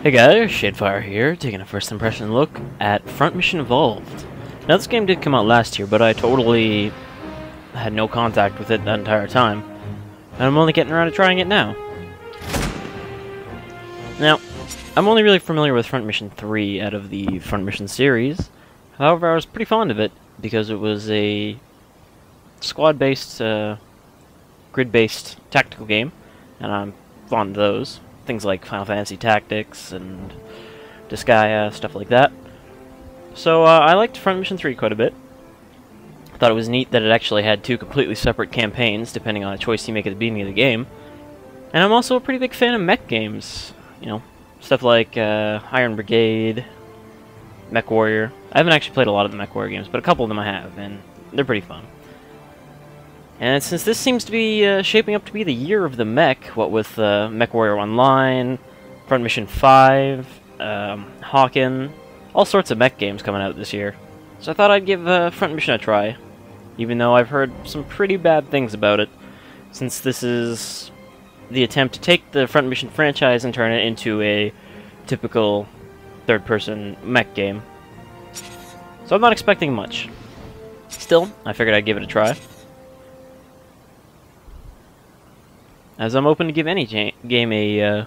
Hey guys, Shadefire here, taking a first impression look at Front Mission Evolved. Now this game did come out last year, but I totally had no contact with it that entire time, and I'm only getting around to trying it now. Now, I'm only really familiar with Front Mission 3 out of the Front Mission series. However, I was pretty fond of it because it was a squad-based, grid-based tactical game, and I'm fond of those. Things like Final Fantasy Tactics and Disgaea, stuff like that. So I liked Front Mission 3 quite a bit. I thought it was neat that it actually had two completely separate campaigns, depending on a choice you make at the beginning of the game. And I'm also a pretty big fan of mech games. You know, stuff like Iron Brigade, Mech Warrior. I haven't actually played a lot of the Mech Warrior games, but a couple of them I have, and they're pretty fun. And since this seems to be shaping up to be the year of the mech, what with Mech Warrior Online, Front Mission 5, Hawken, all sorts of mech games coming out this year. So I thought I'd give Front Mission a try, even though I've heard some pretty bad things about it, since this is the attempt to take the Front Mission franchise and turn it into a typical third-person mech game. So I'm not expecting much. Still, I figured I'd give it a try, as I'm open to give any game a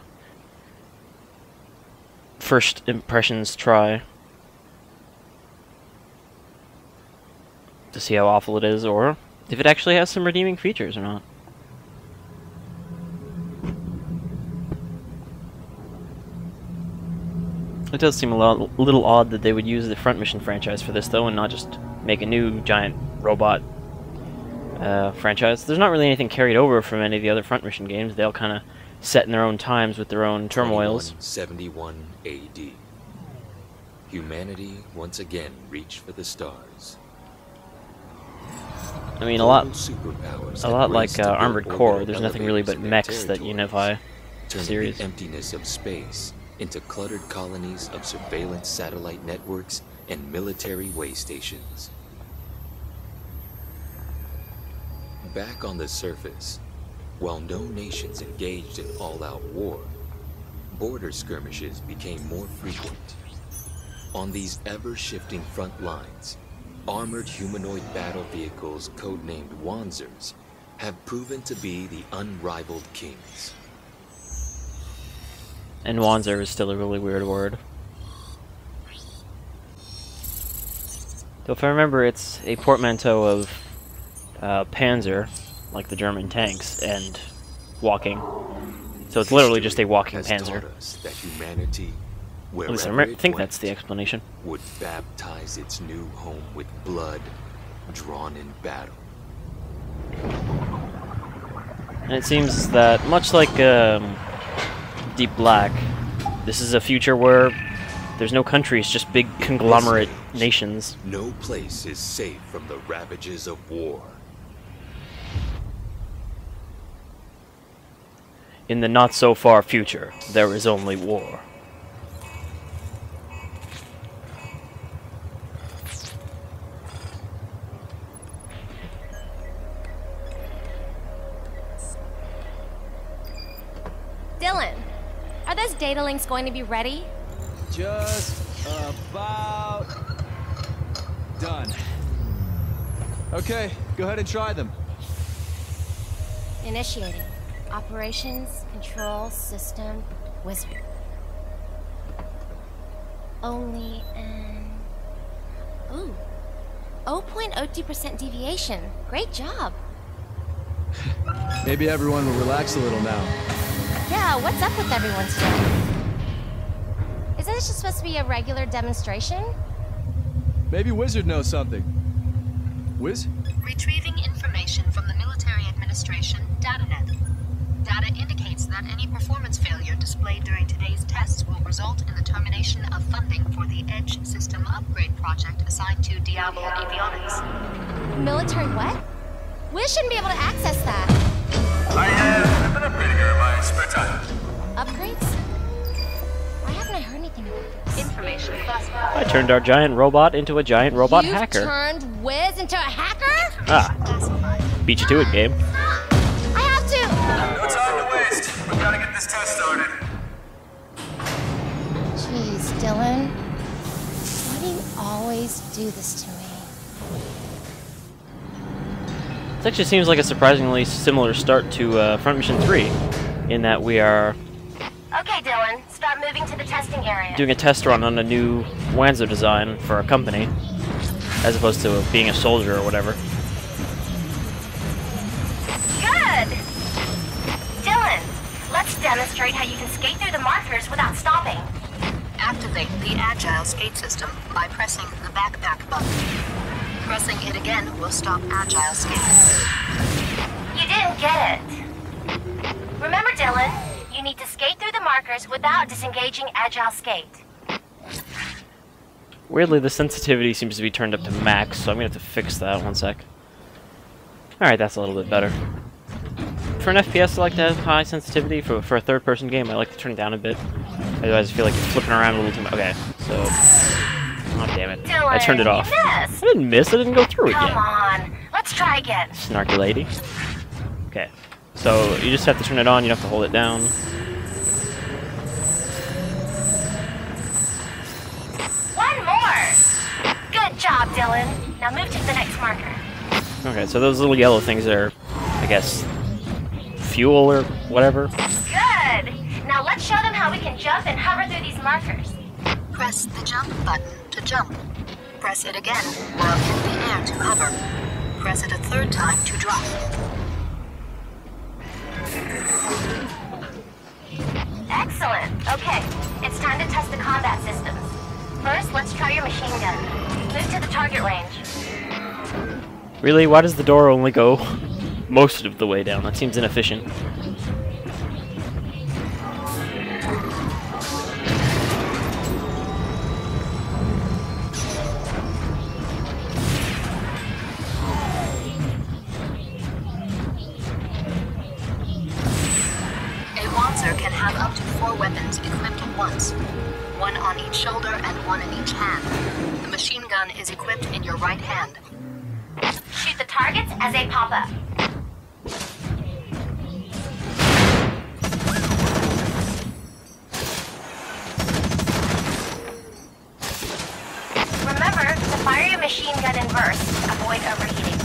first impressions try to see how awful it is, or if it actually has some redeeming features or not. It does seem a little odd that they would use the Front Mission franchise for this, though, and not just make a new giant robot franchise. There's not really anything carried over from any of the other Front Mission games. They all kind of set in their own times with their own turmoils. 71 AD. Humanity once again reached for the stars. I mean, a lot like Armored Core. There's nothing really but mechs that unify the series. The emptiness of space into cluttered colonies of surveillance satellite networks and military way stations. Back on the surface, while no nations engaged in all-out war, border skirmishes became more frequent. On these ever-shifting front lines, armored humanoid battle vehicles codenamed Wanzers have proven to be the unrivaled kings. And Wanzer is still a really weird word. So if I remember, it's a portmanteau of Panzer, like the German tanks, and walking. So it's literally just a walking Panzer. That humanity, at least I think that's the explanation. Would baptize its new home with blood drawn in battle. And it seems that, much like Deep Black, this is a future where there's no countries, just big conglomerate nations. No place is safe from the ravages of war. In the not-so-far future, there is only war. Dylan, are those data links going to be ready? Just about done. Okay, go ahead and try them. Initiating. Operations, control, system, wizard. Only an... Ooh. 0.02% deviation. Great job. Maybe everyone will relax a little now. Yeah, what's up with everyone today? Isn't this just supposed to be a regular demonstration? Maybe Wizard knows something. Wiz? Retrieving information from the Military Administration DataNet. Data indicates that any performance failure displayed during today's tests will result in the termination of funding for the Edge System Upgrade project assigned to Diablo Avionics. Military what? Wiz shouldn't be able to access that. I've been upgrading her in my spare time. Upgrades? Why haven't I heard anything about this? Information classified. I turned our giant robot into a giant robot You've hacker. turned Wiz into a hacker? Ah, beat you to it, game. I have to! No time to waste. We've got to get this test started. Jeez, Dylan. Why do you always do this to me? This actually seems like a surprisingly similar start to Front Mission 3, in that we are Okay, Dylan, start moving to the testing area. doing a test run on a new Wanzer design for a company, as opposed to being a soldier or whatever. Good! Dylan, let's demonstrate how you can skate through the markers without stopping. Activate the Agile skate system by pressing the backpack button. Pressing it again will stop Agile skating. You didn't get it. Remember, Dylan, you need to skate through the markers without disengaging Agile skate. Weirdly, the sensitivity seems to be turned up to max, so I'm gonna have to fix that. One sec. Alright, that's a little bit better. For an FPS, I like to have high sensitivity. For a third-person game, I like to turn it down a bit. Otherwise, I feel like you're flipping around a little too much. Okay, so... Oh, damn it. Dylan, I turned it off. You missed. I didn't miss, I didn't go through Come again. on, let's try again. Snarky lady. Okay, so you just have to turn it on, you don't have to hold it down. One more. Good job, Dylan. Now move to the next marker. Okay, so those little yellow things are, I guess, fuel or whatever. Good. Now let's show them how we can jump and hover through these markers. Press the jump button to jump. Press it again while in the air to hover. Press it a third time to drop. Excellent. Okay, it's time to test the combat systems. First, let's try your machine gun. Move to the target range. Really? Why does the door only go most of the way down? That seems inefficient. A Wanzer can have up to 4 weapons equipped at once. 1 on each shoulder and 1 in each hand. The machine gun is equipped in your right hand. Shoot the targets as they pop up. Remember to fire your machine gun in bursts to avoid overheating.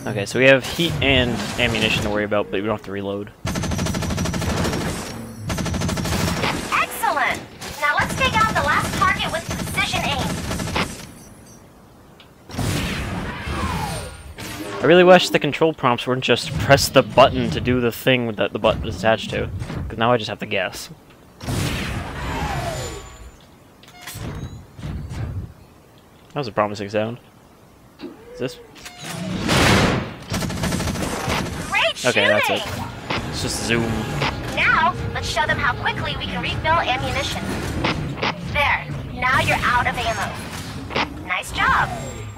Okay, so we have heat and ammunition to worry about, but we don't have to reload. Excellent! Now let's take out the last target with precision aim. I really wish the control prompts weren't just press the button to do the thing that the button is attached to, because now I just have to guess. That was a promising sound. Is this? Great shooting! Okay, that's it. Let's just zoom. Now, let's show them how quickly we can refill ammunition. There, now you're out of ammo. Nice job.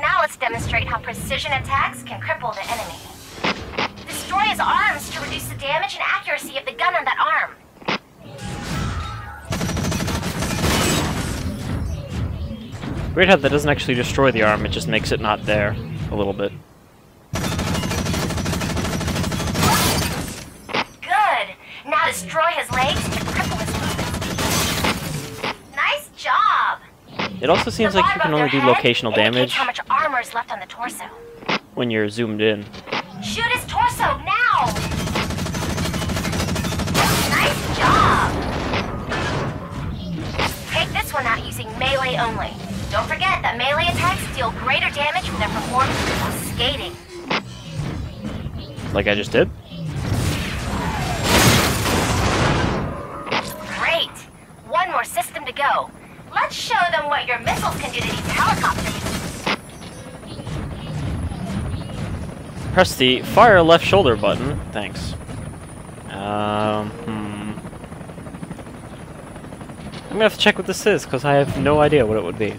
Now let's demonstrate how precision attacks can cripple the enemy. Destroy his arms to reduce the damage and accuracy of the gun on that arm. Weird how that doesn't actually destroy the arm, it just makes it not there a little bit. Good. Now destroy his legs to cripple his movement. Nice job. It also seems like you can only do locational damage How much armor is left on the torso? when you're zoomed in. Shoot his torso now. Nice job. Take this one out using melee only. Don't forget that melee attacks deal greater damage when they're performed while skating. Like I just did? Great! One more system to go. Let's show them what your missiles can do to these helicopters. Press the fire left shoulder button. Thanks. I'm gonna have to check what this is, because I have no idea what it would be.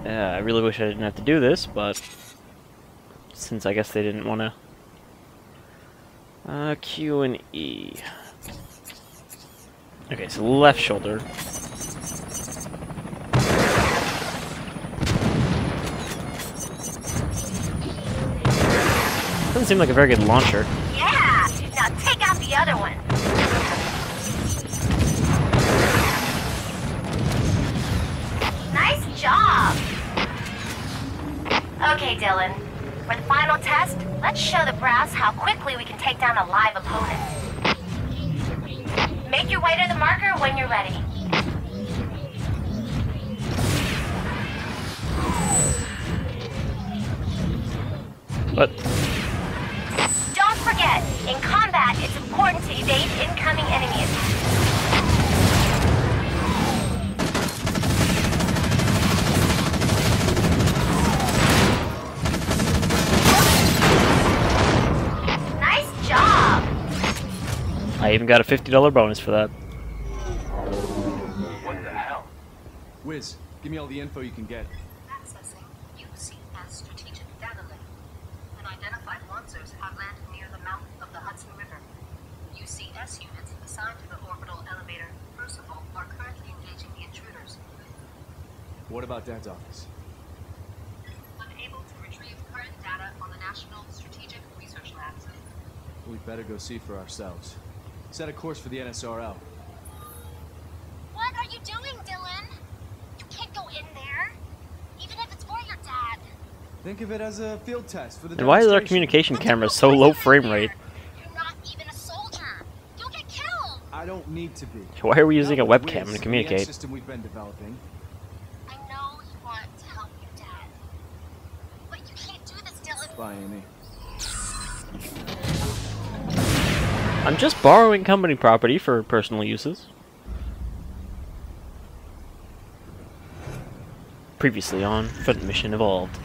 I really wish I didn't have to do this, but since I guess they didn't want to... Q and E. Okay, so left shoulder. Doesn't seem like a very good launcher. Yeah! Now take out the other one. Nice job! Okay, Dylan. For the final test, let's show the brass how quickly we can take down a live opponent. Make your way to the marker when you're ready. What? Don't forget, in combat, it's important to evade incoming enemy attacks. Nice job! I even got a $50 bonus for that. What the hell? Wiz, give me all the info you can get. Accessing UCS strategic data link. Unidentified Wanzers have landed near the mouth of the Hudson River. UCS units assigned to the orbital elevator Percival are currently engaging the intruders. What about Dad's office? Unable to retrieve current data on the National Strategic Research Labs. We'd better go see for ourselves. Set a course for the NSRL. What are you doing, Dylan? You can't go in there. Even if it's for your dad. Think of it as a field test for the And why is our demonstration. communication camera so low frame rate? You're not even a soldier. You'll get killed. I don't need to be. Why are we using a Not with webcam Wiz, to communicate? The system we've been developing. I know you want to help your dad. But you can't do this, Dylan. Bye, Amy. I'm just borrowing company property for personal uses. Previously on Front Mission Evolved.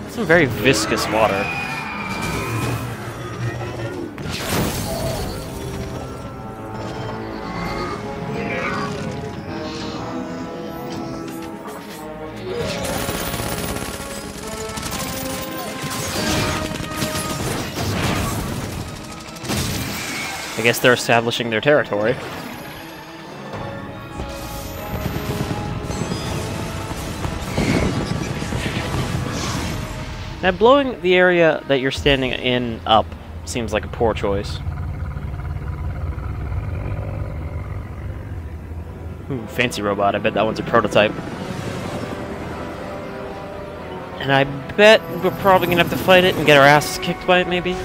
Some very viscous water. I guess they're establishing their territory. Now, blowing the area that you're standing in up seems like a poor choice. Ooh, fancy robot. I bet that one's a prototype. And I bet we're probably gonna have to fight it and get our asses kicked by it, maybe?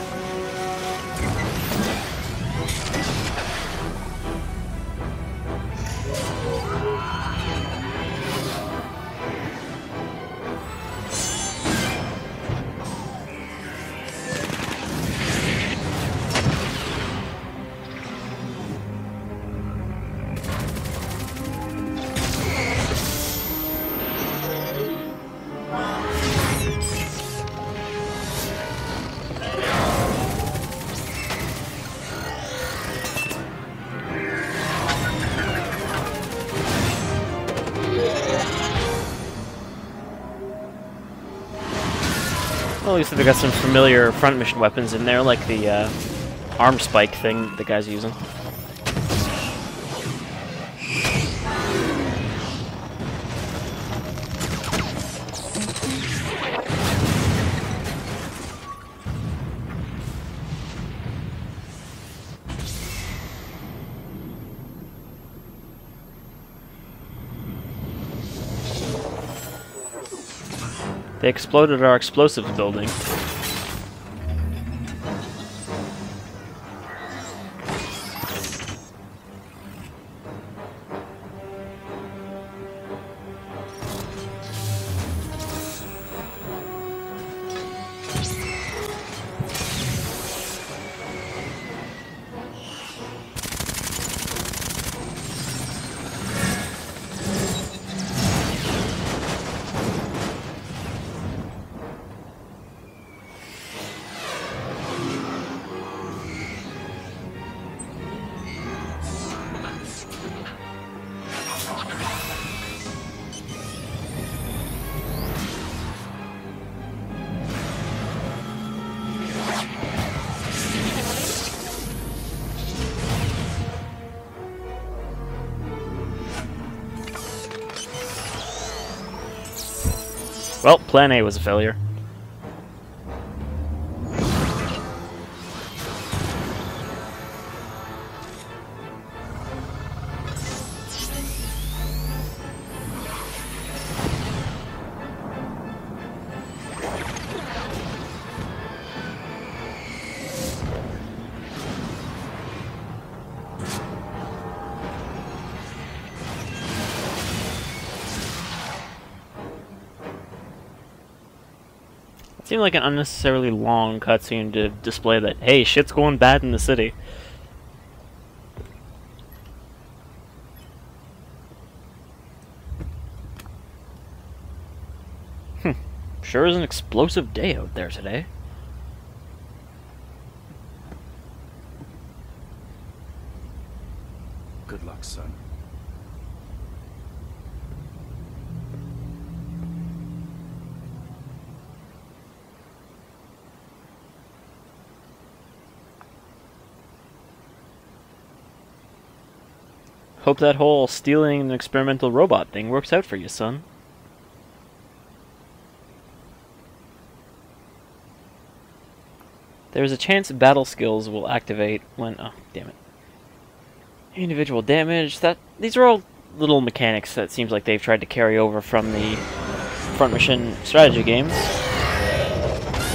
Well, at least they've got some familiar front mission weapons in there, like the arm spike thing the guy's using. They exploded our explosives building. Well, Plan A was a failure. It seemed like an unnecessarily long cutscene to display that, hey, shit's going bad in the city. Sure is an explosive day out there today. Good luck, son. Hope that whole stealing an experimental robot thing works out for you, son. There's a chance battle skills will activate when... oh, damn it. Individual damage, these are all little mechanics that seems like they've tried to carry over from the front mission strategy games.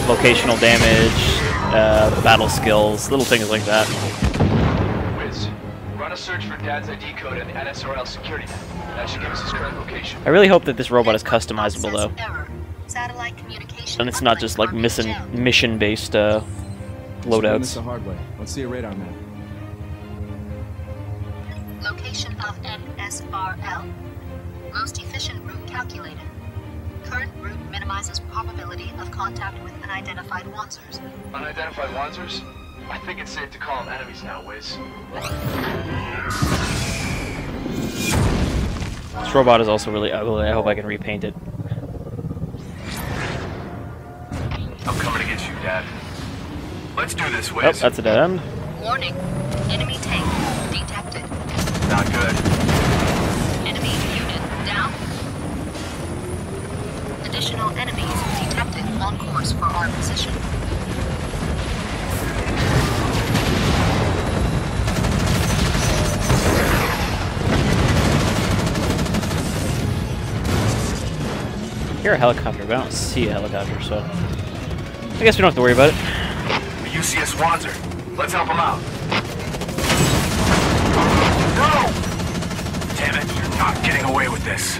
Locational damage, battle skills, little things like that. Wiz, run a search for Dad's ID code and the NSRL security net. That should give us his current location. I really hope that this robot is customizable, though. Satellite communication And it's not just like mission-based Let's learn this loadouts. the hard way. Let's see a radar map. Location of NSRL. Most efficient route calculated. Current route minimizes probability of contact with unidentified Wanzers. Unidentified Wanzers? I think it's safe to call them enemies now, Wiz. This robot is also really ugly. I hope I can repaint it. I'm coming to get you, Dad. Let's do this, Oh, Wiz. that's a dead end. Warning. Enemy tank detected. Not good. Enemy unit down. Additional enemies detected on course for our position. I hear a helicopter, but I don't see a helicopter, so I guess we don't have to worry about it. The UCS Wanzer. Let's help him out. No! Damn it, you're not getting away with this.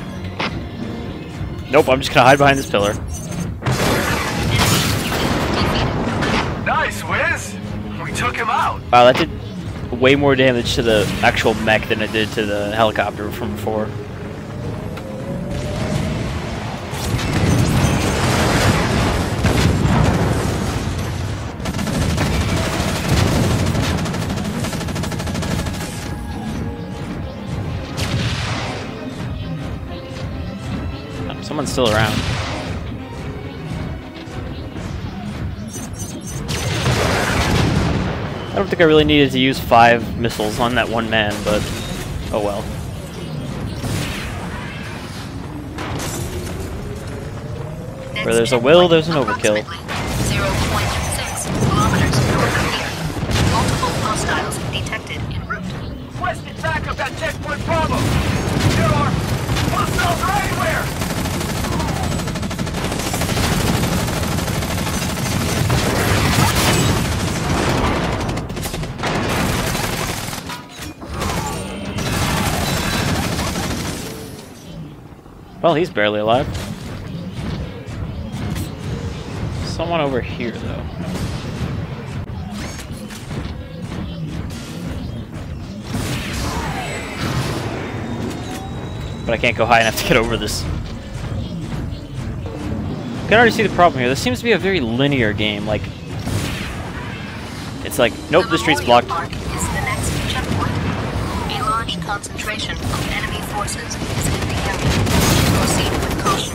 Nope, I'm just gonna hide behind this pillar. Nice, Wiz! We took him out. Wow, that did way more damage to the actual mech than it did to the helicopter from before. Someone's still around. I don't think I really needed to use 5 missiles on that one man, but oh well. Where there's a will, there's an overkill. 0.6 kilometers north of here. Multiple hostiles detected en route. West, get back up that checkpoint Bravo. There are hostiles are everywhere. Well, he's barely alive. Someone over here, though. But I can't go high enough to get over this. I can already see the problem here. This seems to be a very linear game. Like, it's like, nope, the street's blocked. Park is the next checkpoint. A large concentration of enemy forces is in the area. Proceed with caution.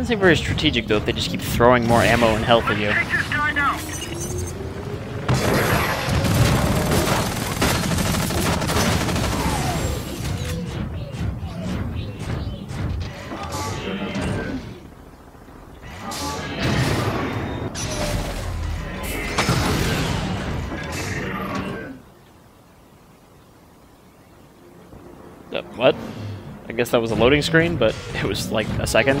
seem very strategic though if they just keep throwing more ammo and health at you. Take this guy down. What? I guess that was a loading screen, but it was like a second.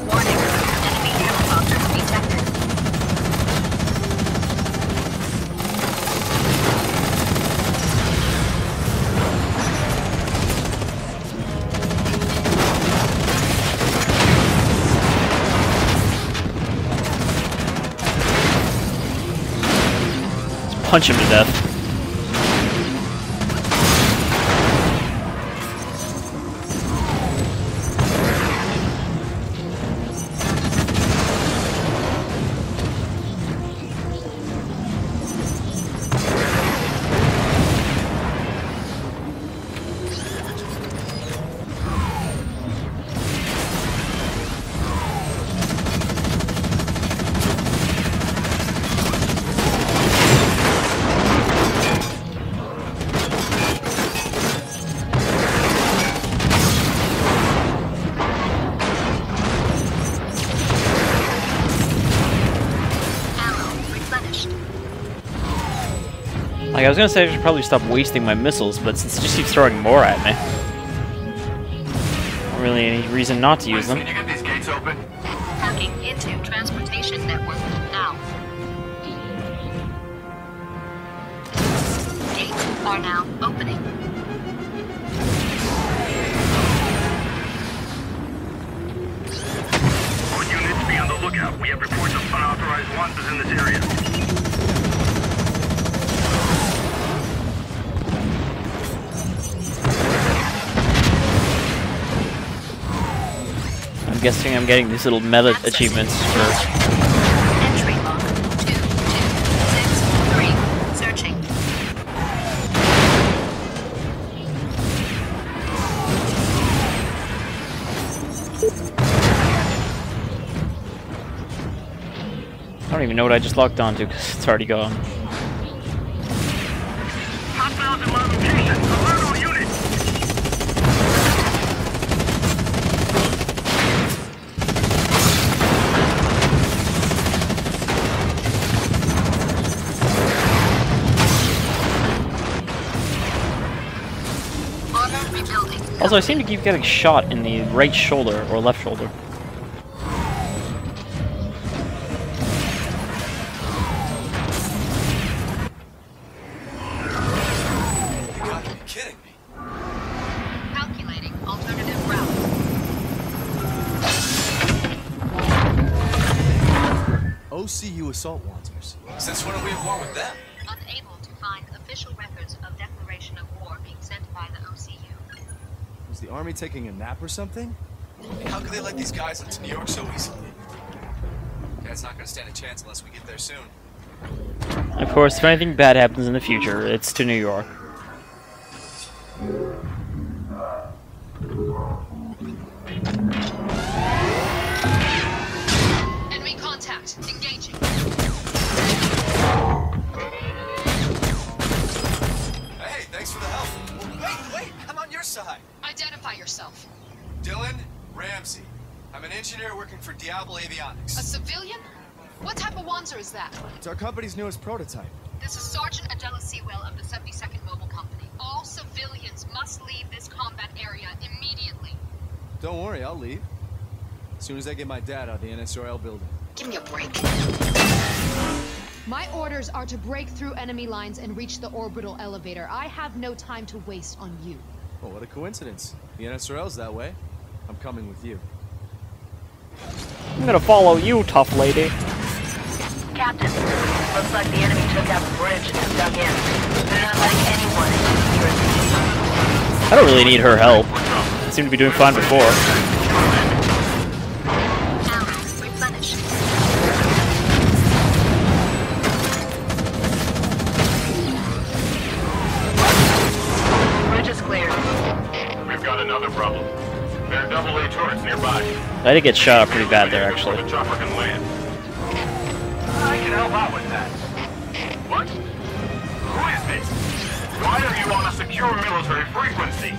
Warning, enemy helicopter detected. Punch him to death. Like, I was gonna say I should probably stop wasting my missiles, but since it just keeps throwing more at me, not really any reason not to use them. Can you get these gates open? Hacking into transportation network now. Gates are now opening. All units be on the lookout. We have reports of unauthorized Wanzers in this area. I'm guessing I'm getting these little meta achievements for... Entry log 2263. Searching. I don't even know what I just locked onto because it's already gone. Hostiles in my location. Alert all units. Armor rebuilding. Also, I seem to keep getting shot in the right shoulder or left shoulder. You gotta be kidding me. Calculating alternative route. OCU assault Wanzers. Since when are we at war with them? Unable to find official records of declaration of war being sent by the OCU. Was the army taking a nap or something? How could they let these guys into New York so easily? Dad's not gonna stand a chance unless we get there soon. Of course, if anything bad happens in the future, it's to New York. Enemy contact. Engaging. Hey, thanks for the help. Wait, I'm on your side. Identify yourself. Dylan Ramsey. I'm an engineer working for Diablo Avionics. A civilian? What type of Wanzer is that? It's our company's newest prototype. This is Sergeant Adela Sewell of the 72nd Mobile Company. All civilians must leave this combat area immediately. Don't worry, I'll leave. As soon as I get my dad out of the NSRL building. Give me a break. My orders are to break through enemy lines and reach the orbital elevator. I have no time to waste on you. Oh, what a coincidence. The NSRL's that way. I'm coming with you. I'm gonna follow you, tough lady. Captain, looks like the enemy took out the bridge and dug in. They're not letting anyone into the security. I don't really need her help. I seem to be doing fine before. Ammo replenished. Bridge is clear. I did get shot up pretty bad there, actually. The chopper can land. I can help out with that. What? Who is this? Why are you on a secure military frequency?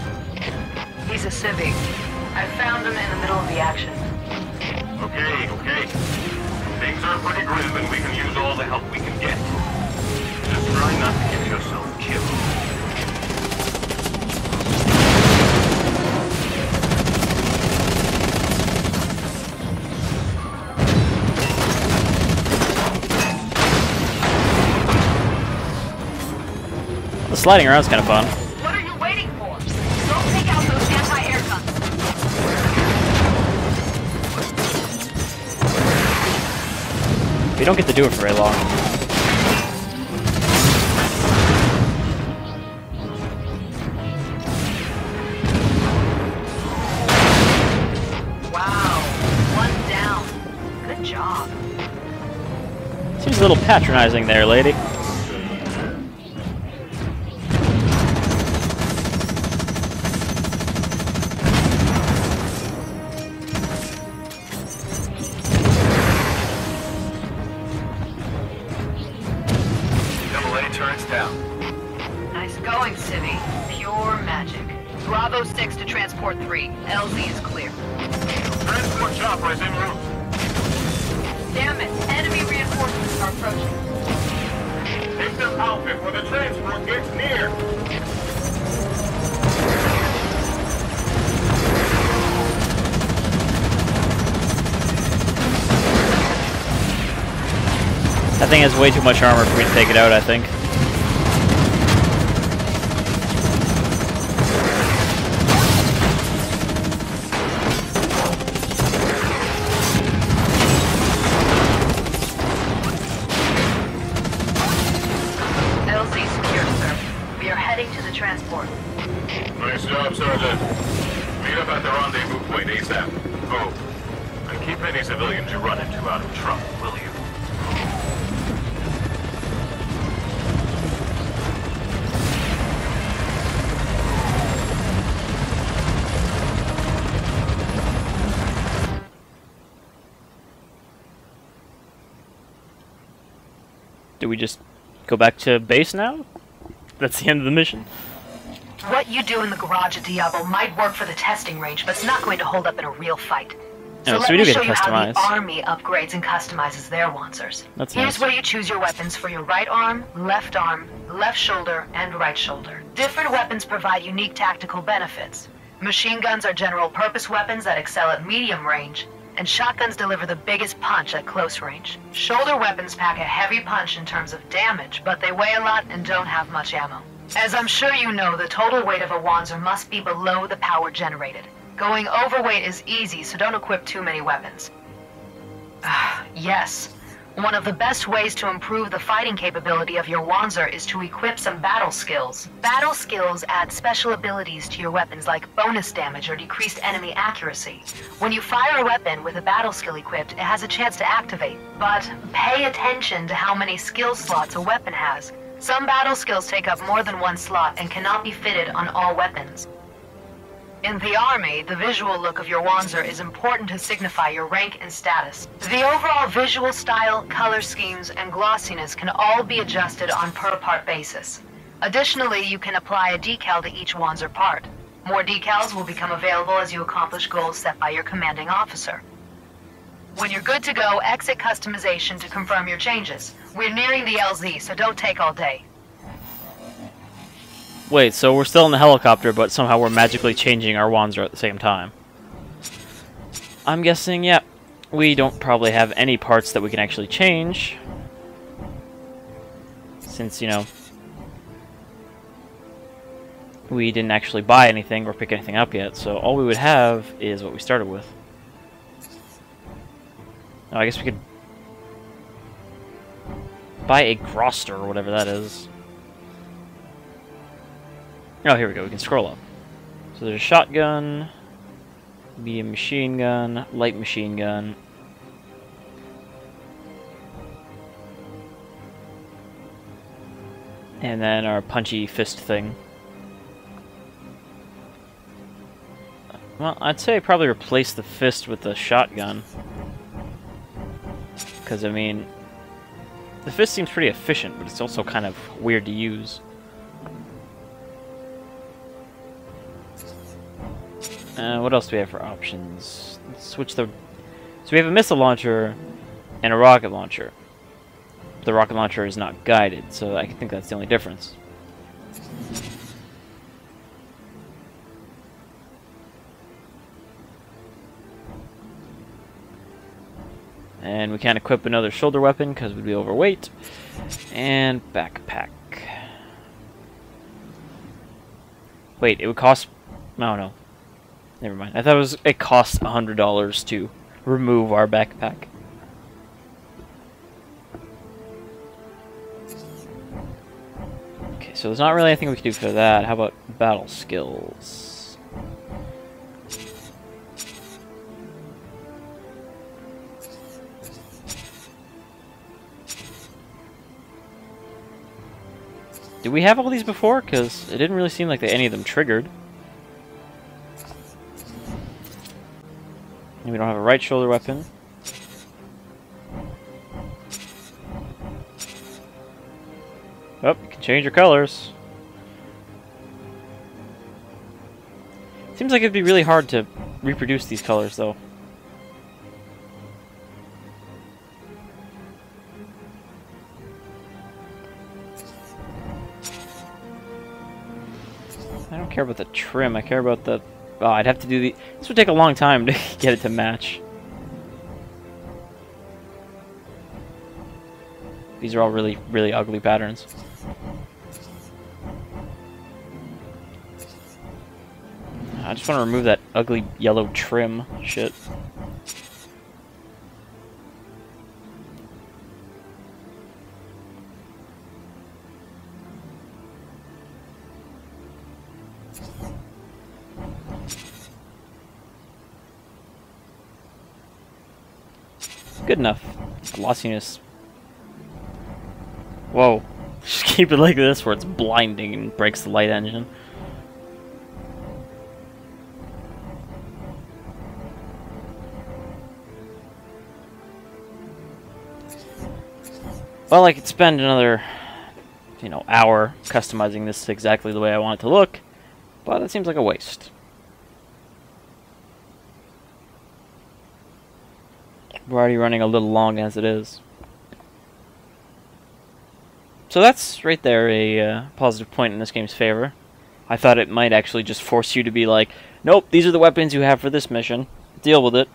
He's a civvy. I found him in the middle of the action. Okay. Things are pretty grim and we can use all the help we can get. Just try not to get yourself killed. The sliding around is kind of fun. What are you waiting for? Don't take out those anti-air guns. We don't get to do it for very long. Wow. One down. Good job. Seems a little patronizing there, lady. Turns down. Nice going, Civvy. Pure magic. Bravo 6 to Transport 3. LZ is clear. Transport chopper is en route. Damn it. Enemy reinforcements are approaching. Take them out before the transport gets near. That thing has way too much armor for me to take it out, I think. LZ secure, sir. We are heading to the transport. Nice job, Sergeant. Meet up at the rendezvous point ASAP. Oh, and keep any civilians you run into out of trouble, will you? Do we just go back to base now? That's the end of the mission. What you do in the garage at Diablo might work for the testing range, but it's not going to hold up in a real fight. So Oh, let so we me do get show to you how customize. the Army upgrades and customizes their Wanzers. That's Here's nice. where you choose your weapons for your right arm, left shoulder, and right shoulder. Different weapons provide unique tactical benefits. Machine guns are general-purpose weapons that excel at medium range, and shotguns deliver the biggest punch at close range. Shoulder weapons pack a heavy punch in terms of damage, but they weigh a lot and don't have much ammo. As I'm sure you know, the total weight of a Wanzer must be below the power generated. Going overweight is easy, so don't equip too many weapons. Yes. One of the best ways to improve the fighting capability of your Wanzer is to equip some battle skills. Battle skills add special abilities to your weapons like bonus damage or decreased enemy accuracy. When you fire a weapon with a battle skill equipped, it has a chance to activate. But pay attention to how many skill slots a weapon has. Some battle skills take up more than one slot and cannot be fitted on all weapons. In the Army, the visual look of your Wanzer is important to signify your rank and status. The overall visual style, color schemes, and glossiness can all be adjusted on per-part basis. Additionally, you can apply a decal to each Wanzer part. More decals will become available as you accomplish goals set by your commanding officer. When you're good to go, exit customization to confirm your changes. We're nearing the LZ, so don't take all day. Wait, so we're still in the helicopter, but somehow we're magically changing our Wanzer at the same time. I'm guessing, yeah, we don't probably have any parts that we can actually change. Since, you know, we didn't actually buy anything or pick anything up yet, so all we would have is what we started with. Oh, I guess we could buy a Groster or whatever that is. Oh, here we go. We can scroll up. So there's a shotgun, medium machine gun, light machine gun. And then our punchy fist thing. Well, I'd say probably replace the fist with the shotgun. Because, I mean, the fist seems pretty efficient, but it's also kind of weird to use. What else do we have for options? Let's switch the... So we have a missile launcher and a rocket launcher. The rocket launcher is not guided, so I think that's the only difference. And we can't equip another shoulder weapon because we'd be overweight. And backpack. Wait, it would cost... No, no. Never mind. I thought it cost $100 to remove our backpack. Okay, so there's not really anything we can do for that. How about battle skills? Did we have all these before? Because it didn't really seem like any of them triggered. And we don't have a right shoulder weapon. Oh, you can change your colors. Seems like it'd be really hard to reproduce these colors, though. I don't care about the trim, I care about the... Oh, I'd have to do the... This would take a long time to get it to match. These are all really, really ugly patterns. I just want to remove that ugly yellow trim shit. Good enough. Glossiness. Whoa. Just keep it like this where it's blinding and breaks the light engine. Well, I could spend another, hour customizing this exactly the way I want it to look, but it seems like a waste. We're already running a little long as it is. So that's right there a positive point in this game's favor. I thought it might actually just force you to be like, nope, these are the weapons you have for this mission. Deal with it.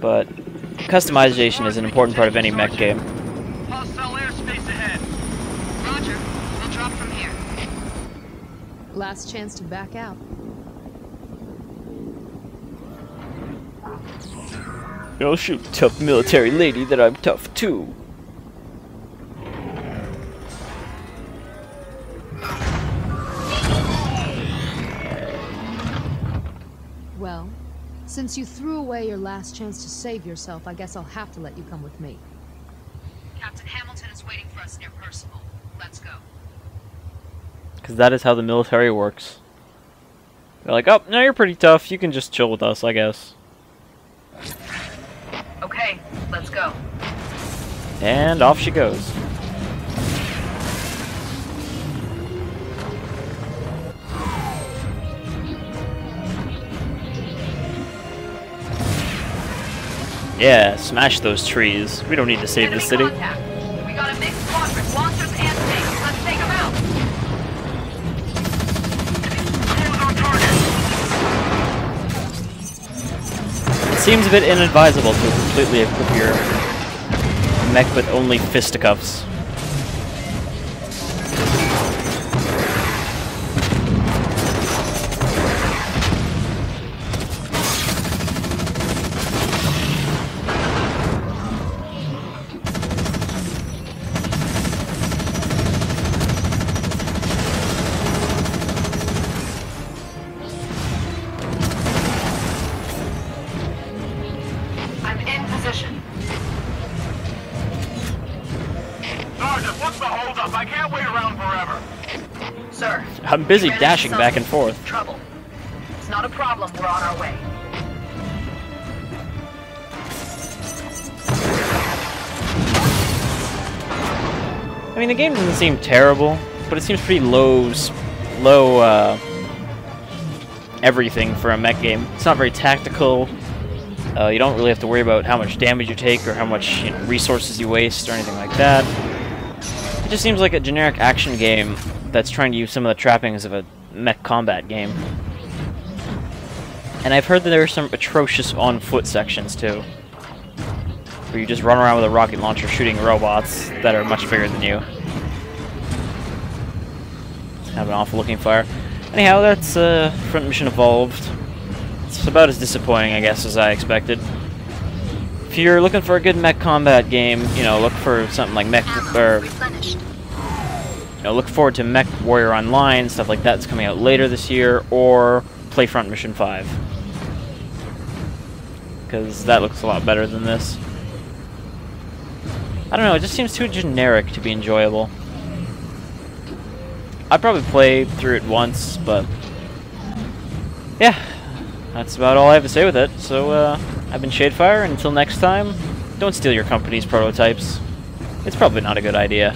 But customization is an important part of any mech game. Hostile airspace ahead. Roger. We'll drop from here. Last chance to back out. I'll shoot tough military lady that I'm tough too. Well, since you threw away your last chance to save yourself, I guess I'll have to let you come with me. Captain Hamilton is waiting for us near Percival. Let's go. Because that is how the military works. They're like, oh, no, you're pretty tough. You can just chill with us, I guess. Okay, let's go. And off she goes. Yeah, smash those trees. We don't need to save the city. Contact. We got a mixed squadron, Wanzers and Mech. Let's take them out. It seems a bit inadvisable to completely equip your mech with only fisticuffs. I'm in position. Sergeant, what's the holdup? I can't wait around forever. Sir. I'm busy we managed dashing back something. and forth. Trouble. It's not a problem. We're on our way. I mean, the game doesn't seem terrible, but it seems pretty low everything for a mech game. It's not very tactical. You don't really have to worry about how much damage you take or how much resources you waste or anything like that. It just seems like a generic action game that's trying to use some of the trappings of a mech combat game. And I've heard that there are some atrocious on-foot sections too, where you just run around with a rocket launcher shooting robots that are much bigger than you. Have an awful looking fire. Anyhow, that's Front Mission Evolved. It's about as disappointing, I guess, as I expected. If you're looking for a good mech combat game, you know, look for something like Mech, or you know, look forward to Mech Warrior Online, stuff like that's coming out later this year, or play Front Mission 5. Because that looks a lot better than this. I don't know, it just seems too generic to be enjoyable. I'd probably play through it once, but yeah, that's about all I have to say with it. So I've been Shadefire, and until next time, don't steal your company's prototypes. It's probably not a good idea.